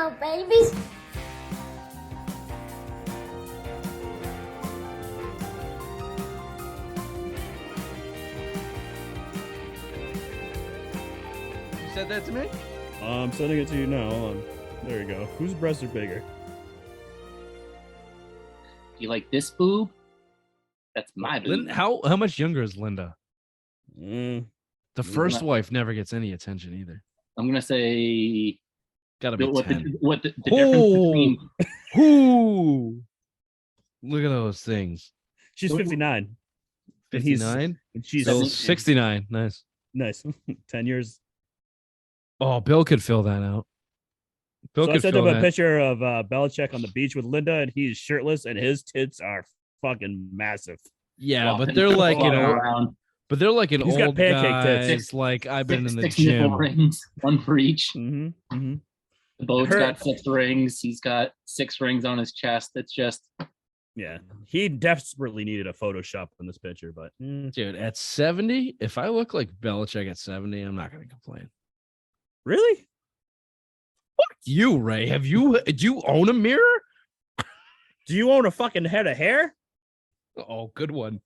on, babies. You said that to me? I'm sending it to you now. Hold on. There you go. Whose breasts are bigger? You like this boob? That's my boob. How much younger is Linda? The first wife never gets any attention either. I'm gonna say Gotta be 10. What the difference between Look at those things. She's 59. 59? And she's So 69. Nice. nice. 10 years. Oh, Bill could fill that out. Bill So I could sent fill him a that. picture of Belichick on the beach with Linda, and he's shirtless, and his tits are fucking massive. Yeah, but walking- they're like, walking you know, around. but they're like an He's got old pancake guys. tits. Like I've been in the Six nipple gym. rings, one for each. Mm-hmm. Mm-hmm. The boat's Her- got 6 rings. He's got 6 rings on his chest. It's just Yeah, he desperately needed a Photoshop in this picture, but Dude, at 70, if I look like Belichick at 70, I'm not gonna complain. really? Fuck you, Ray. Do you own a mirror? Do you own a fucking head of hair? Oh, good one.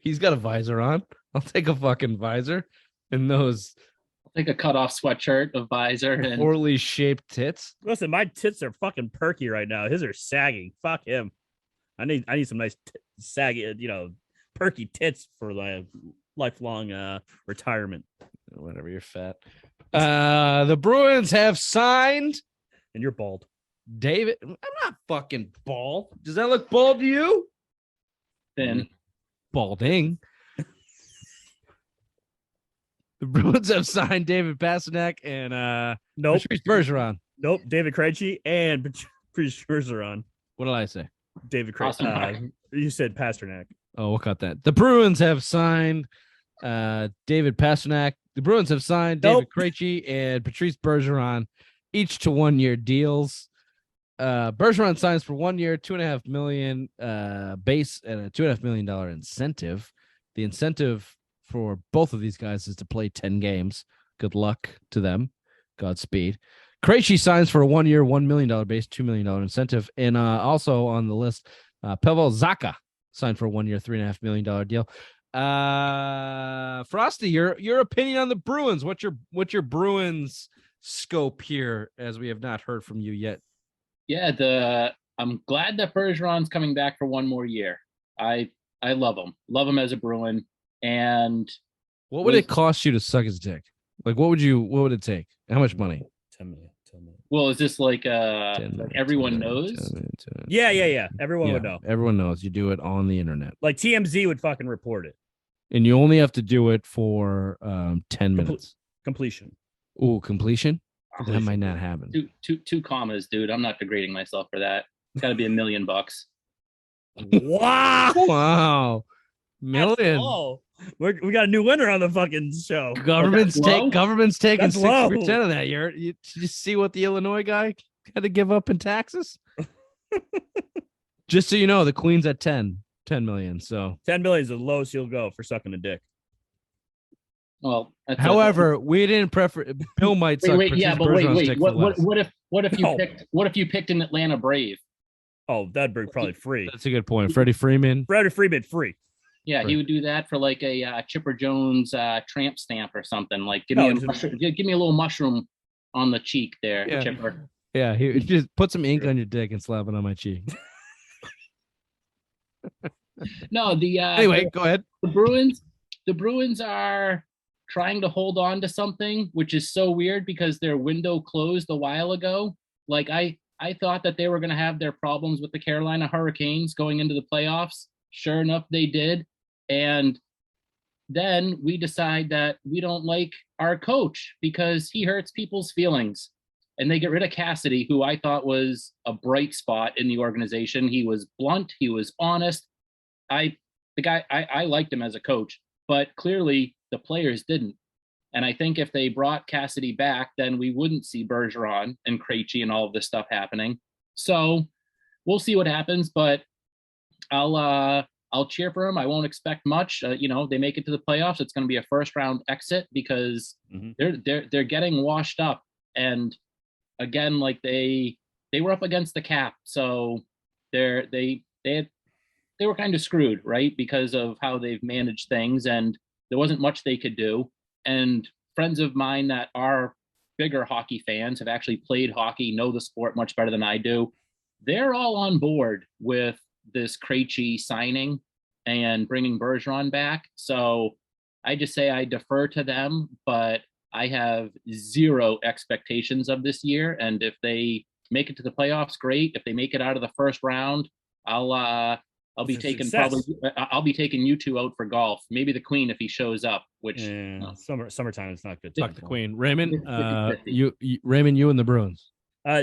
He's got a visor on. I'll take a fucking visor and those like a cutoff sweatshirt, a visor, and poorly shaped tits. Listen, my tits are fucking perky right now. His are sagging. Fuck him. I need some nice saggy, perky tits for my lifelong retirement. Whatever, you're fat. The Bruins have signed And you're bald. David. I'm not fucking bald. Does that look bald to you? thin. Balding. The Bruins have signed David Pasternak and Nope. Patrice Bergeron. Nope. David Krejci and Patrice Bergeron. What did I say? David Pasternak. Krejci. You said Pasternak. Oh, we'll cut that. The Bruins have signed David Pasternak. The Bruins have signed David Krejci and Patrice Bergeron, each to 1-year deals. Bergeron signs for 1 year, $2.5 million base and a $2.5 million incentive. The incentive for both of these guys is to play 10 games. Good luck to them. Godspeed. Krejci signs for a 1 year, $1 million base, $2 million incentive. And also on the list, Pavel Zacha signed for a 1 year, $3.5 million deal. Frosty, your opinion on the Bruins? What's your Bruins scope here, as we have not heard from you yet? Yeah, I'm glad that Bergeron's coming back for 1 more year. I love him as a Bruin. And what would it cost you to suck his dick? Like, what would it take? How much money? 10 million. well, is this like everyone 10 million, knows? 10 million, 10 million. Yeah. Everyone would Yeah, know. Everyone knows. You do it on the internet. Like TMZ would fucking report it. And you only have to do it for 10 minutes. Completion. Ooh, completion? That might not happen. Two commas, dude. I'm not degrading myself for that. It's got to be $1 million. Wow. Wow. Million. Oh, we got a new winner on the fucking show. Government's taking That's low. 60% of that. You just see what the Illinois guy had to give up in taxes. Just so you know, the Queen's at 10 million. So 10 million is the lowest you'll go for sucking a dick. Well, that's however, we didn't prefer Bill might suck wait, yeah, but Bergeron's wait. dick for less. What if you No. picked an Atlanta Brave? Oh, that'd be probably free. That's a good point. Freddie Freeman. Freddie Freeman free. Yeah, Right. he would do that for like a Chipper Jones tramp stamp or something. Like give No, me a little mushroom on the cheek there, Yeah. Chipper. Yeah, he just put some ink on your dick and slap it on my cheek. No, Anyway, go ahead. The Bruins are trying to hold on to something, which is so weird because their window closed a while ago. Like I thought that they were going to have their problems with the Carolina Hurricanes going into the playoffs. Sure enough, they did. And then we decide that we don't like our coach because he hurts people's feelings. And they get rid of Cassidy, who I thought was a bright spot in the organization. He was blunt. He was honest. I liked him as a coach, but clearly the players didn't. And I think if they brought Cassidy back, then we wouldn't see Bergeron and Krejci and all of this stuff happening. So we'll see what happens, but I'll cheer for them. I won't expect much. They make it to the playoffs. It's going to be a first round exit because they're getting washed up. And again, like they were up against the cap, so they were kind of screwed, right? Because of how they've managed things, and there wasn't much they could do. And friends of mine that are bigger hockey fans, have actually played hockey, know the sport much better than I do. They're all on board with this KREJCI signing and bringing Bergeron back. So I just say I defer to them, but I have zero expectations of this year. And if they make it to the playoffs, great. If they make it out of the first round, I'll be taking I'll be taking you two out for golf. Maybe the Queen if he shows up. Which summertime is not good. Fuck the Queen, Raymond. Raymond, you and the Bruins.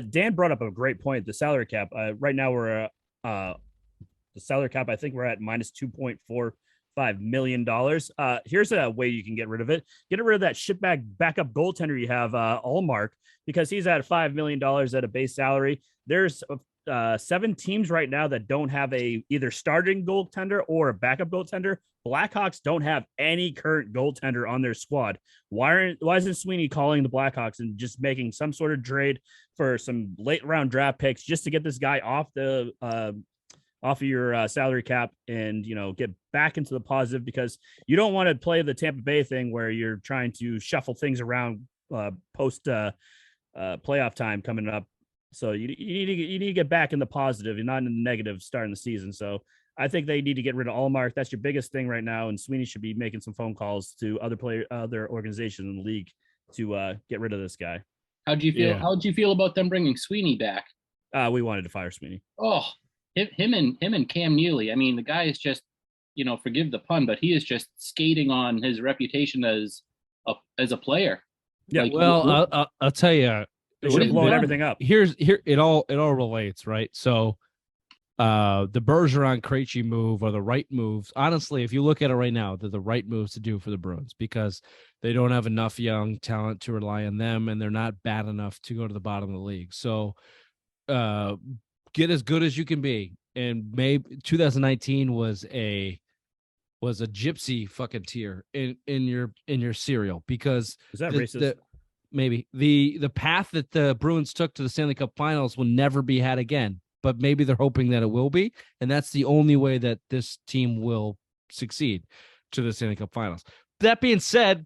Dan brought up a great point. The salary cap. Right now we're the salary cap. I think we're at minus $2.45 million. Here's a way you can get rid of it. Get rid of that shitbag backup goaltender you have, Allmark, because he's at $5 million at a base salary. There's 7 teams right now that don't have a either starting goaltender or a backup goaltender. Blackhawks don't have any current goaltender on their squad. Why isn't Sweeney calling the Blackhawks and just making some sort of trade for some late round draft picks just to get this guy off of your salary cap and, get back into the positive, because you don't want to play the Tampa Bay thing where you're trying to shuffle things around post playoff time coming up. So you need to get back in the positive. You're not in the negative starting the season. So I think they need to get rid of Allmark. That's your biggest thing right now. And Sweeney should be making some phone calls to other organizations in the league to get rid of this guy. How'd you feel? Yeah. How'd you feel about them bringing Sweeney back? We wanted to fire Sweeney. Oh, him and Cam Neely. I mean, the guy is just, forgive the pun, but he is just skating on his reputation as a player. Yeah. Like, well, I'll tell you. They should have blown everything up. Here it all relates, right? So the Bergeron KREJCI move are the right moves. Honestly, if you look at it right now, they're the right moves to do for the Bruins, because they don't have enough young talent to rely on them, and they're not bad enough to go to the bottom of the league. So get as good as you can be. And maybe 2019 was a gypsy fucking tier in your cereal, because is that racist? Maybe the path that the Bruins took to the Stanley Cup Finals will never be had again, but maybe they're hoping that it will be, and that's the only way that this team will succeed to the Stanley Cup Finals. That being said,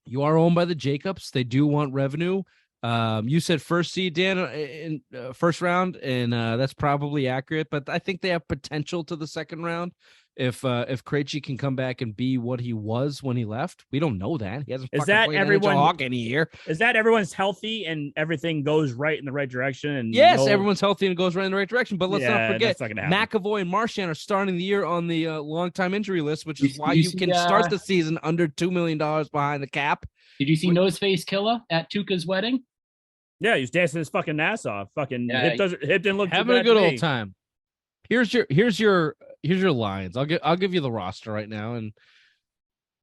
you are owned by the Jacobs. They do want revenue. You said first seed, Dan, in first round, and that's probably accurate, but I think they have potential to the second round. If KREJCI can come back and be what he was when he left, we don't know that. He hasn't played NHL hockey in a year. Is that everyone's healthy and everything goes right in the right direction? And yes, everyone's healthy and goes right in the right direction. But let's not forget, McAvoy and Marchand are starting the year on the long-time injury list, which is why you can start the season under $2 million behind the cap. Did you see Noseface Killer at Tuukka's wedding? Yeah, he was dancing his fucking ass off. Fucking hip didn't look having a good old time. Here's your lines. I'll give you the roster right now, and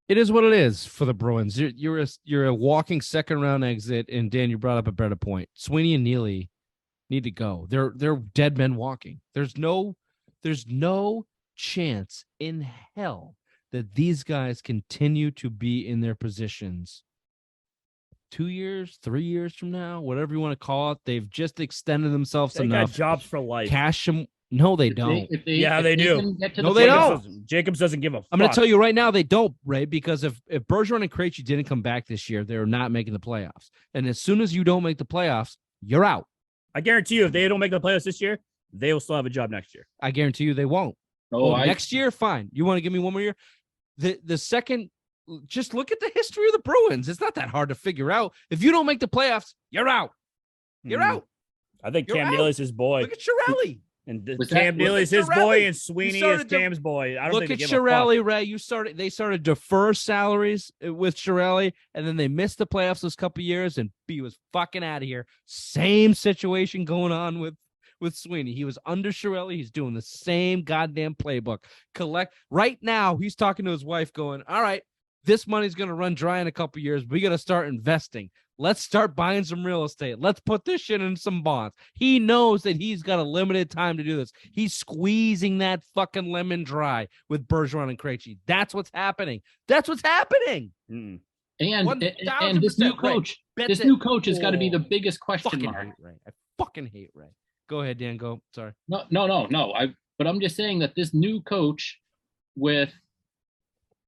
it is what it is for the Bruins. You're a walking second round exit, and Dan, you brought up a better point. Sweeney and Neely need to go. They're dead men walking. There's no chance in hell that these guys continue to be in their positions 2 years, 3 years from now, whatever you want to call it. They've just extended themselves enough. Got jobs for life. Cash them. No, they don't. They do. No, they don't. Jacobs doesn't give a fuck. I'm going to tell you right now, they don't, Ray, because if Bergeron and KREJCI didn't come back this year, they're not making the playoffs. And as soon as you don't make the playoffs, you're out. I guarantee you, if they don't make the playoffs this year, they will still have a job next year. I guarantee you they won't. Next year, fine. You want to give me one more year? The second, just look at the history of the Bruins. It's not that hard to figure out. If you don't make the playoffs, you're out. You're out. I think Cam Neely is his boy. Look at Chiarelli. And Cam Neely is his boy, and Sweeney is Cam's boy. I don't look think at Chiarelli, Ray. They started defer salaries with Chiarelli, and then they missed the playoffs this couple years, and B was fucking out of here. Same situation going on with Sweeney. He was under Chiarelli. He's doing the same goddamn playbook. Right now, he's talking to his wife, going, "All right, this money's going to run dry in a couple years. We got to start investing. Let's start buying some real estate. Let's put this shit in some bonds." He knows that he's got a limited time to do this. He's squeezing that fucking lemon dry with Bergeron and KREJCI. That's what's happening. Mm-mm. And this new 1000% coach, Bet this that- new coach has got to be the Oh, biggest question fucking mark. hate Ray. I fucking hate Ray. Go ahead, Dan. Go. Sorry. No. But I'm just saying that this new coach with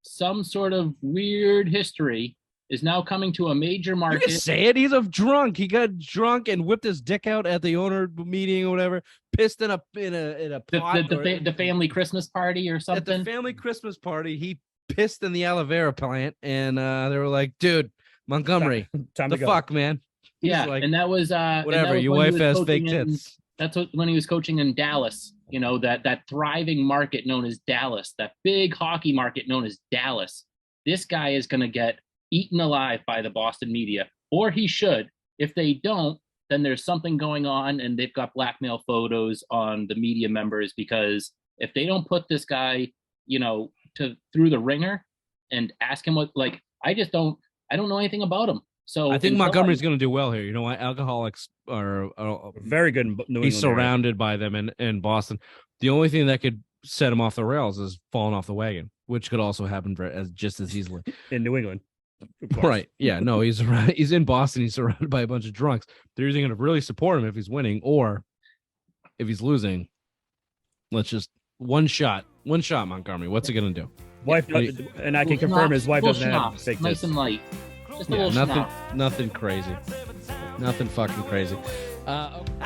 some sort of weird history is now coming to a major You market. can say it. He's a drunk. He got drunk and whipped his dick out at the owner meeting or whatever. Pissed in a pot. The family Christmas party or At the something. family Christmas party, he pissed in the aloe vera plant, and they were like, "Dude, Montgomery, Time the to go. fuck, man." He's Yeah, like, and that was whatever. Your wife has fake tits. That's when he was coaching in Dallas. You know, that thriving market known as Dallas, that big hockey market known as Dallas. This guy is going to get eaten alive by the Boston media, or he should. If they don't, then there's something going on, and they've got blackmail photos on the media members, because if they don't put this guy, you know, through the ringer and ask him what, like, I don't know anything about him. So I think Montgomery's going to do well here. You know what? Alcoholics are Very good in New England. he's surrounded by them in Boston. The only thing that could set him off the rails is falling off the wagon, which could also happen just as easily. In New England. Of course. Right. Yeah. No, he's in Boston. He's surrounded by a bunch of drunks. They're either going to really support him if he's winning, or if he's losing, let's just one shot, Montgomery. What's it going to do? Wife, and I can confirm his wife doesn't have fake nice tits. and light. Just a Yeah, little schnapps. nothing crazy. Nothing fucking crazy. Okay.